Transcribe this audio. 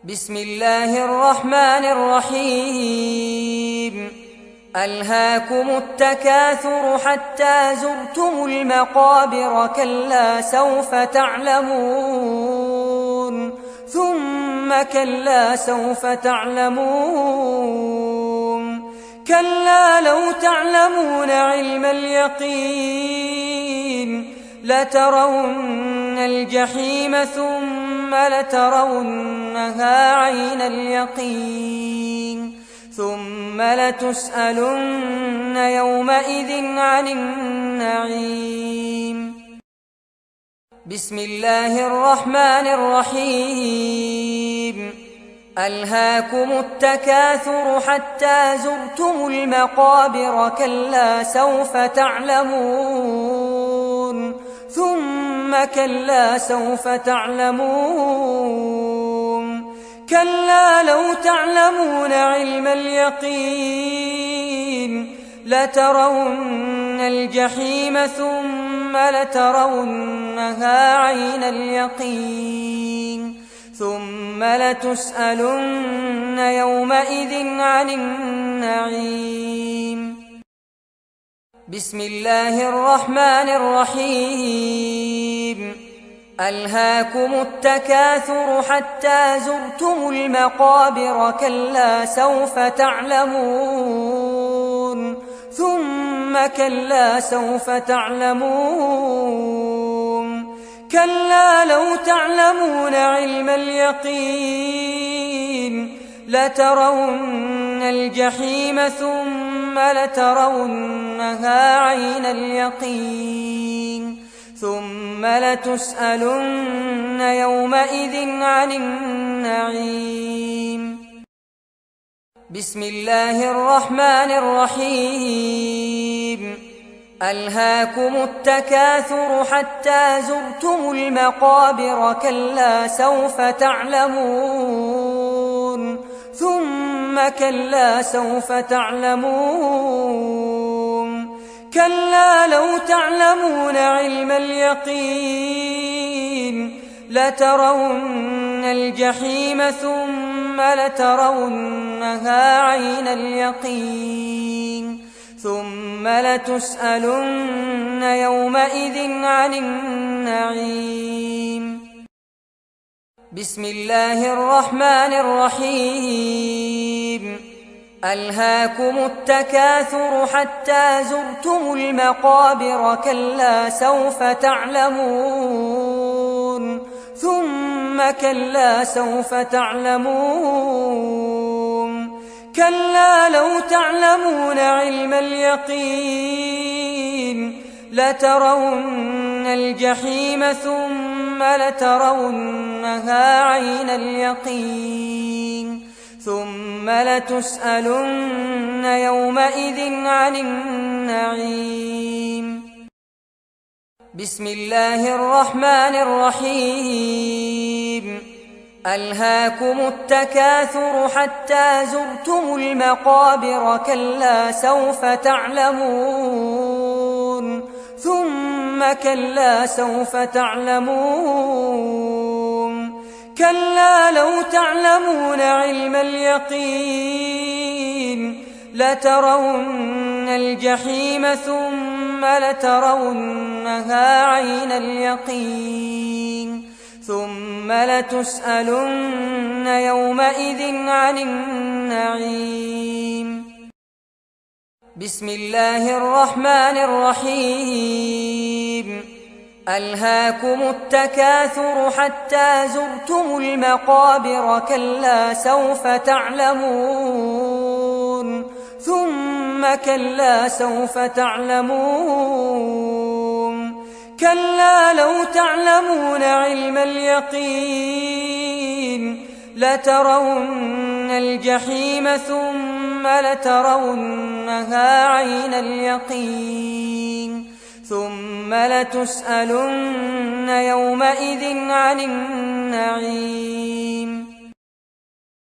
بسم الله الرحمن الرحيم. ألهاكم التكاثر حتى زرتم المقابر، كلا سوف تعلمون ثم كلا سوف تعلمون. كلا لو تعلمون علم اليقين لترون الجحيم ثم لترونها عين اليقين ثم لتسألن يومئذ عن النعيم. بسم الله الرحمن الرحيم. ألهاكم التكاثر حتى زرتم المقابر، كلا سوف تعلمون ثم كلا سوف تعلمون. كلا لو تعلمون علم اليقين لترون الجحيم ثم لترونها عين اليقين ثم لتسألن يومئذ عن النعيم. بسم الله الرحمن الرحيم. ألهاكم التكاثر حتى زرتم المقابر، كلا سوف تعلمون ثم كلا سوف تعلمون. كلا لو تعلمون علم اليقين لترون الجحيم ثم لترونها عين اليقين ثم لتسألن يومئذ عن النعيم. بسم الله الرحمن الرحيم. ألهاكم التكاثر حتى زرتم المقابر، كلا سوف تعلمون ثم كلا سوف تعلمون. كلا لو تعلمون علم اليقين لترون الجحيم ثم لترونها عين اليقين ثم لتسألن يومئذ عن النعيم. بسم الله الرحمن الرحيم. ألهاكم التكاثر حتى زرتم المقابر، كلا سوف تعلمون ثم كلا سوف تعلمون. كلا لو تعلمون علم اليقين لترون الجحيم ثم لترونها عين اليقين ثم لتسألن يومئذ عن النعيم. بسم الله الرحمن الرحيم. ألهاكم التكاثر حتى زرتم المقابر، كلا سوف تعلمون ثم كلا سوف تعلمون. كلا لو تعلمون علم اليقين لترون الجحيم ثم لترونها عين اليقين ثم لتسألن يومئذ عن النعيم. بسم الله الرحمن الرحيم. ألهاكم التكاثر حتى زرتم المقابر، كلا سوف تعلمون ثم كلا سوف تعلمون. كلا لو تعلمون علم اليقين لترون الجحيم ثم لترونها عين اليقين ثم لتسألن يومئذ عن النعيم.